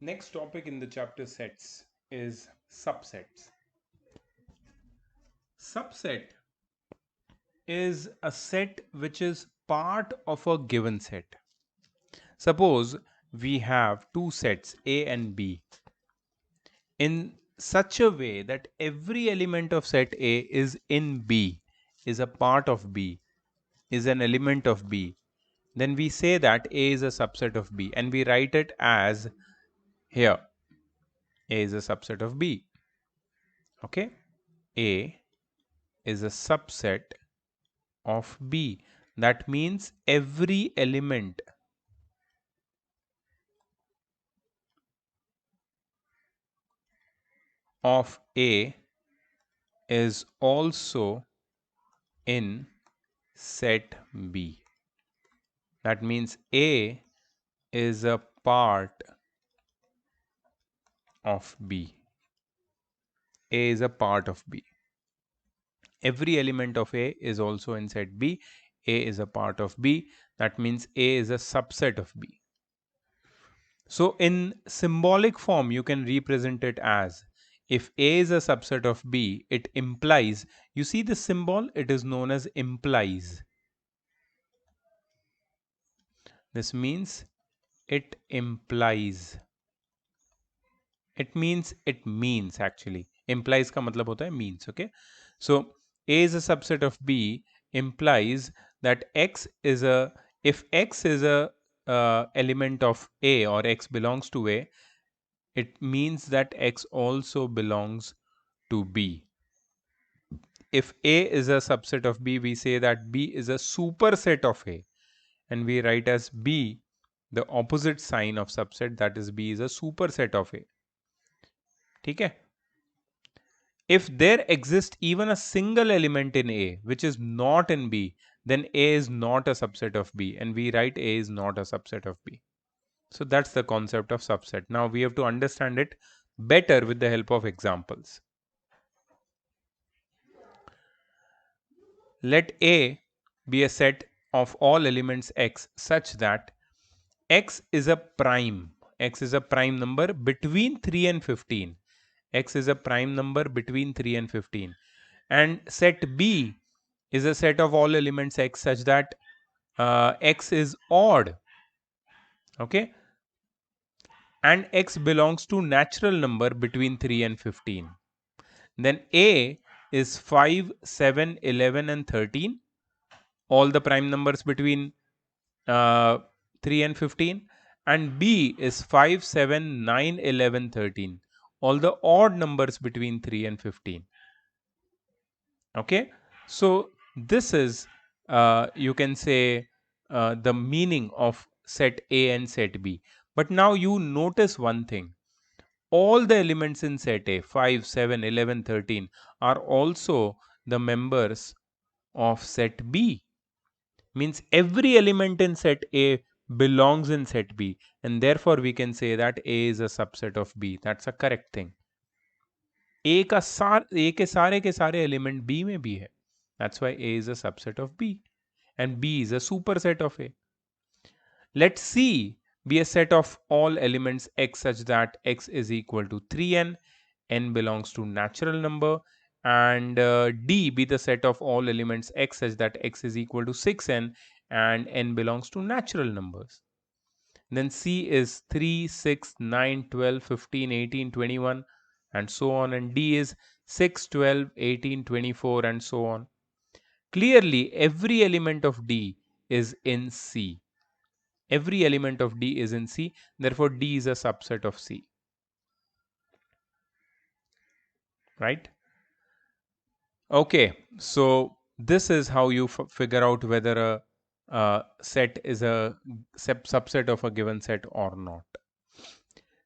Next topic in the chapter sets is subsets. Subset is a set which is part of a given set. Suppose we have two sets A and B in such a way that every element of set A is in B, is a part of B, is an element of B. Then we say that A is a subset of B and we write it as here A is a subset of B. Okay, A is a subset of B. That means every element of A is also in set B. That means A is a part of B. A is a part of B. Every element of A is also in set B. A is a part of B. That means A is a subset of B. So in symbolic form, you can represent it as if A is a subset of B, it implies, you see the symbol, it is known as implies. This means it implies. It means actually. Implies का मतलब होता है means, okay? So A is a subset of B implies that X is a, if X is a element of A or X belongs to A, it means that X also belongs to B. If A is a subset of B, we say that B is a superset of A, and we write as B the opposite sign of subset, that is B is a superset of A. ठीक है? If there exists even a single element in A which is not in B, then A is not a subset of B, and we write A is not a subset of B. So that's the concept of subset. Now we have to understand it better with the help of examples. Let A be a set of all elements X such that X is a prime. X is a prime number between 3 and 15. X is a prime number between 3 and 15. And set B is a set of all elements X such that X is odd. Okay. And X belongs to natural number between 3 and 15. Then A is 5, 7, 11 and 13. All the prime numbers between 3 and 15, and B is 5, 7, 9, 11, 13. All the odd numbers between 3 and 15. Okay, so this is you can say the meaning of set A and set B. But now you notice one thing. All the elements in set A 5, 7, 11, 13 are also the members of set B. Means every element in set A belongs in set B, and therefore we can say that A is a subset of B. That's a correct thing. A के सारे element B में भी है. That's why A is a subset of B, and B is a superset of A. Let C be a set of all elements X such that X is equal to 3n, n belongs to natural number, and D be the set of all elements X such that X is equal to 6n and n belongs to natural numbers. Then C is 3, 6, 9, 12, 15, 18, 21 and so on, and D is 6, 12, 18, 24 and so on. Clearly, every element of D is in C. Every element of D is in C, therefore D is a subset of C. Right? Okay, so this is how you figure out whether a set is a subset of a given set or not.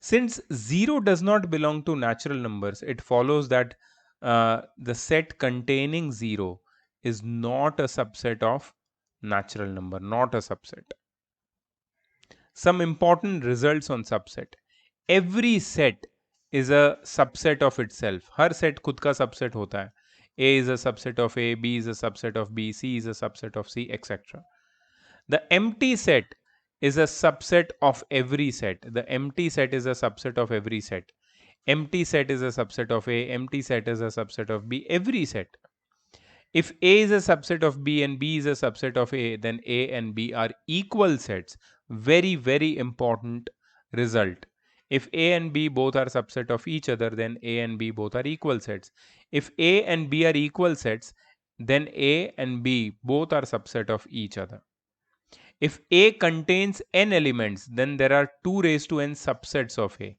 Since 0 does not belong to natural numbers, it follows that the set containing 0 is not a subset of natural number, not a subset. Some important results on subset. Every set is a subset of itself. Her set खुद का subset होता है. A is a subset of A, B is a subset of B, C is a subset of C, etc. The empty set is a subset of every set. The empty set is a subset of every set. Empty set is a subset of A, empty set is a subset of B, every set. If A is a subset of B and B is a subset of A, then A and B are equal sets. Very, very important result. If A and B both are subset of each other, then A and B both are equal sets. If A and B are equal sets, then A and B both are subset of each other. If A contains n elements, then there are 2 raised to n subsets of A.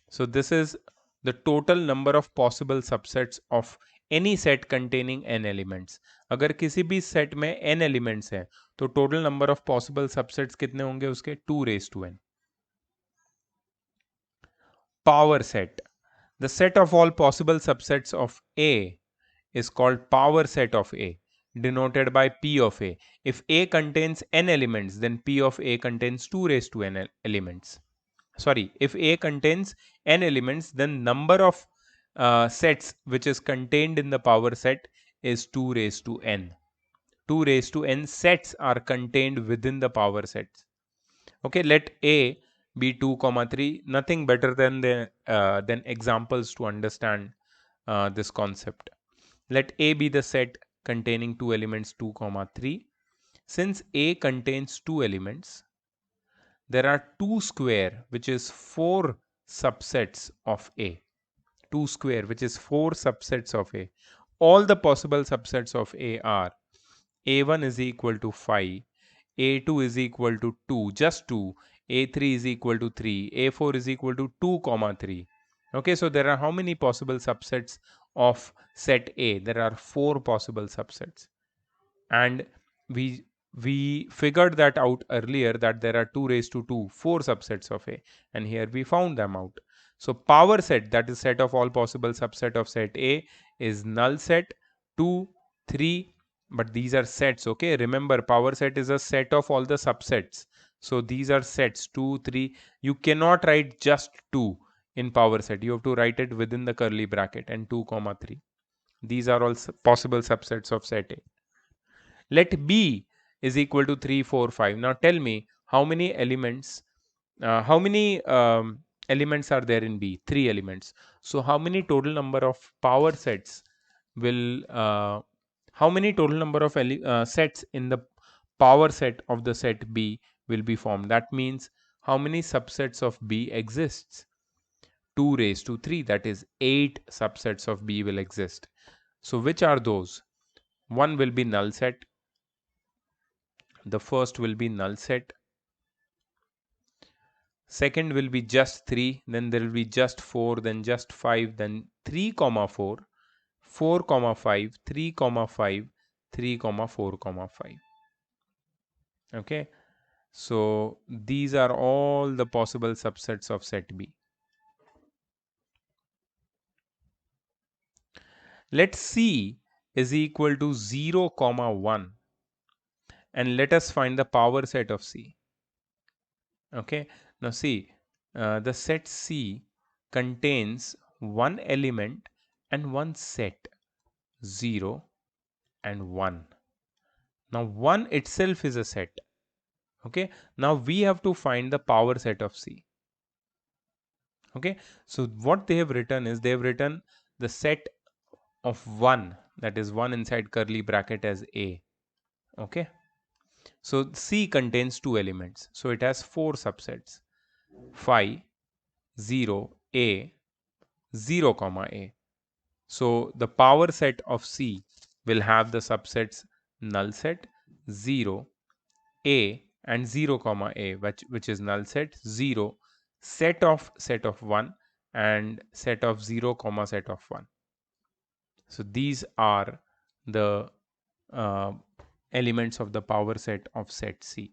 So this is the total number of possible subsets of any set containing n elements. अगर किसी भी set में n elements हैं, तो total number of possible subsets कितने होंगे उसके? 2 raised to n. Power set. The set of all possible subsets of A is called power set of A, denoted by P of A. If A contains n elements, then P of A contains 2 raised to n elements. Sorry, if A contains n elements, then number of sets which is contained in the power set is 2 raised to n. 2 raised to n sets are contained within the power sets. Okay, let A be 2 comma 3. Nothing better than examples to understand this concept. Let A be the set containing 2 elements 2 comma 3. Since A contains 2 elements, there are 2 square which is 4 subsets of A. 2 square which is 4 subsets of A. All the possible subsets of A are A1 is equal to 5, A2 is equal to 2, just 2, A3 is equal to 3, A4 is equal to 2 comma 3. Okay, so there are how many possible subsets of set A? There are 4 possible subsets. And we figured that out earlier, that there are 2 raised to 2, 4 subsets of A, and here we found them out. So power set, that is set of all possible subset of set A, is null set 2, 3, but these are sets. Okay, remember power set is a set of all the subsets. So these are sets 2, 3. You cannot write just 2 in power set. You have to write it within the curly bracket and 2 comma 3. These are all possible subsets of set A. Let B is equal to 3, 4, 5. Now tell me how many elements elements are there in B? 3 elements. So how many total number of power sets will how many total number of sets in the power set of the set B will be formed? That means how many subsets of B exists? 2 raised to 3, that is 8 subsets of B will exist. So which are those? One will be null set. The first will be null set. Second will be just 3, then there will be just 4, then just 5, then 3 comma 4, 4 comma 5, 3 comma 5, 3 comma 4 comma 5. Okay, so these are all the possible subsets of set B. Let C is equal to 0 comma 1, and let us find the power set of C. Okay, now see, the set C contains one element and one set, 0 and 1. Now 1 itself is a set. Okay, now we have to find the power set of C. Okay, so what they have written is, they have written the set of 1, that is 1 inside curly bracket, as A. Okay, so C contains 2 elements, so it has 4 subsets: 5, 0, A, 0 comma A. So the power set of C will have the subsets null set, 0, A, and 0 comma A, which is null set, 0, set of 1, and set of 0 comma set of 1. So these are the elements of the power set of set C.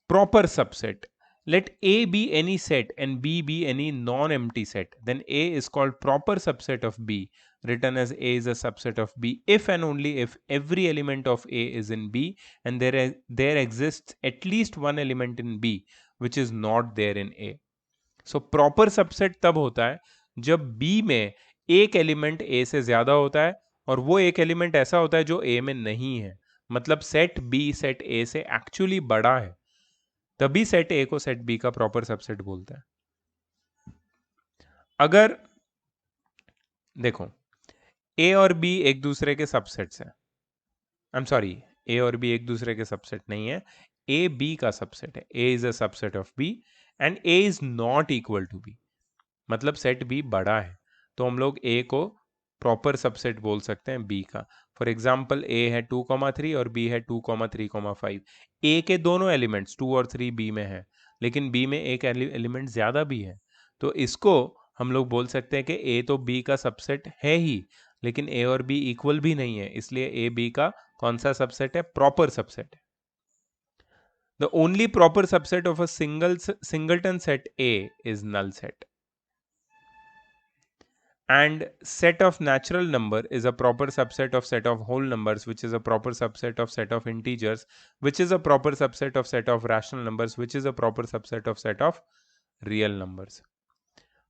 Proper subset. Let A be any set and B be any non-empty set. Then A is called proper subset of B, written as A is a subset of B if and only if every element of A is in B and there exists at least one element in B which is not there in A. So proper subset तब होता है जब B में एक element A से ज़्यादा होता है और वो एक एलिमेंट ऐसा होता है जो A में नहीं है. मतलब सेट बी सेट ए से एक्चुअली बड़ा है, तभी सेट ए को सेट बी का प्रॉपर सबसेट बोलते हैं। अगर देखो ए और बी एक दूसरे के सबसेट्स हैं, आई एम सॉरी, ए और बी एक दूसरे के सबसेट नहीं है, ए बी का सबसेट है, A is a subset of B and A is not equal to B, मतलब सेट बी बड़ा है, तो हम लोग ए को प्रॉपर सबसेट बोल सकते हैं बी का। फॉर एग्जाम्पल ए है 2,3 और बी है 2,3,5। ए के दोनों एलिमेंट्स 2 और 3 बी में है, लेकिन बी में एक एलिमेंट ज़्यादा भी है, तो इसको हम लोग बोल सकते हैं कि ए तो बी का सबसेट है ही, लेकिन ए और बी इक्वल भी नहीं है, इसलिए ए बी का कौन सा सबसेट है? प्रॉपर सबसेट है। The only proper subset of a singleton set A is null set. And set of natural number is a proper subset of set of whole numbers, which is a proper subset of set of integers, which is a proper subset of set of rational numbers, which is a proper subset of set of real numbers.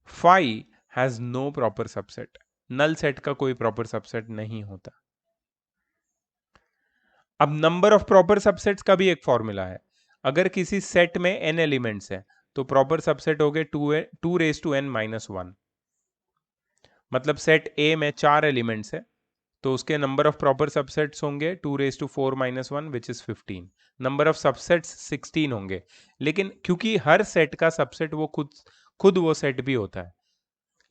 Phi has no proper subset. null set का कोई proper subset नहीं होता। अब number of proper subsets का भी एक formula है। अगर किसी सेट में n एलिमेंट्स है तो प्रॉपर सबसेट हो गए 2 raised to n-1। मतलब सेट ए में 4 एलिमेंट्स है तो उसके नंबर ऑफ प्रॉपर सबसेट्स होंगे 2 raised to 4 - 1 which is 15। Number of subsets 16 होंगे, लेकिन क्योंकि हर सेट का सबसेट वो खुद खुद वो सेट भी होता है,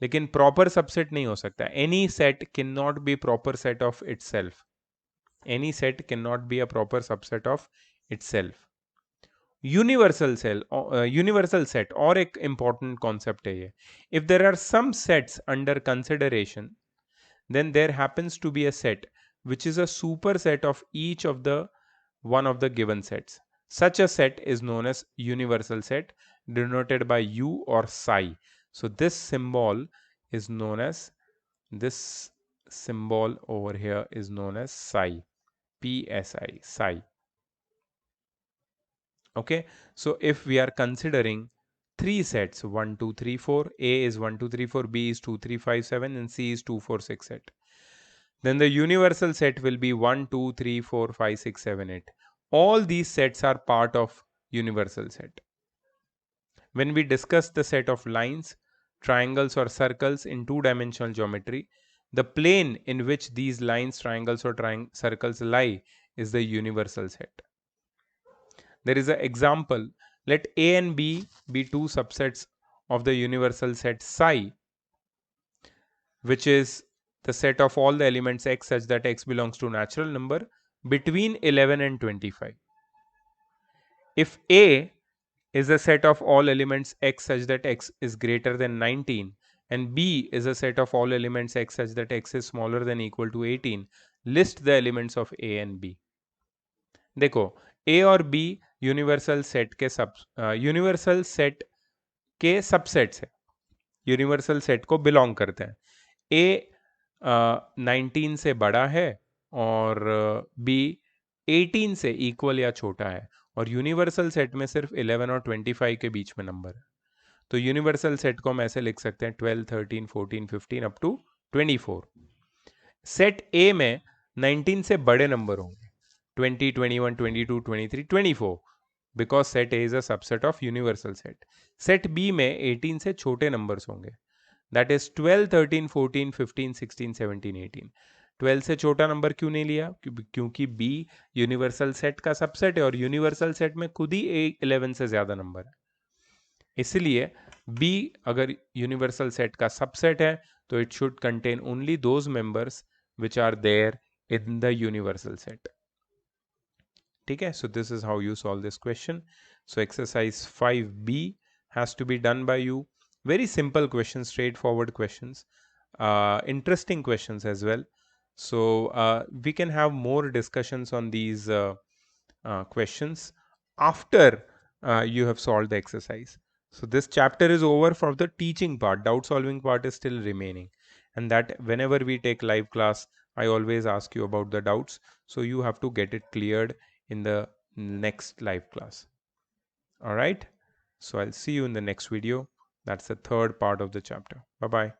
लेकिन प्रॉपर सबसेट नहीं हो सकता। Any set can not be proper set of itself, any set can not be a proper subset of itself. Universal set और एक इंपॉर्टेंट कॉन्सेप्ट है ये। If there are some sets under consideration, then there happens to be a set which is a superset of each of the one of the given sets. Such a set is known as universal set, denoted by U or psi. So this symbol is known as, this symbol over here is known as psi, psi, psi. Okay, so if we are considering three sets 1 2 3 4, A is 1 2 3 4, B is 2 3 5 7, and C is 2 4 6 8, then the universal set will be 1 2 3 4 5 6 7 8. All these sets are part of universal set. When we discuss the set of lines, triangles or circles in two-dimensional geometry, the plane in which these lines, triangles or circles lie is the universal set. There is an example. Let A and B be two subsets of the universal set psi, which is the set of all the elements x such that x belongs to natural number between 11 and 25. If A is a set of all elements x such that x is greater than 19, and B is a set of all elements x such that x is smaller than equal to 18, list the elements of A and B. देखो A और B universal set के universal set के subsets है, universal set को belong करते हैं। ए 19 से बड़ा है और बी 18 से इक्वल या छोटा है, और यूनिवर्सल सेट में सिर्फ 11 और 25 के बीच में नंबर है, तो यूनिवर्सल सेट को हम ऐसे लिख सकते हैं 12 13 14 15 अप टू 24। सेट ए में 19 से बड़े नंबर होंगे 20 21 22 23 24, because set A is a subset of universal set. Set B में 18 से छोटे नंबर्स होंगे, दैट इज 12 13 14 15 16 17 18। 12 से छोटा नंबर क्यों नहीं लिया? क्योंकि बी यूनिवर्सल सेट का सबसेट है और यूनिवर्सल सेट में खुद ही 11 से ज्यादा नंबर है, इसलिए बी अगर यूनिवर्सल सेट का सबसेट है तो it should contain only those members which are there in the universal set. ठीक है, so this is how you solve this question. So exercise 5B has to be done by you. Very simple questions, straightforward questions, interesting questions as well. So we can have more discussions on these questions after you have solved the exercise. So this chapter is over for the teaching part. Doubt solving part is still remaining, and that whenever we take live class, I always ask you about the doubts, so you have to get it cleared in the next live class. All right, so I'll see you in the next video. That's the third part of the chapter. Bye bye.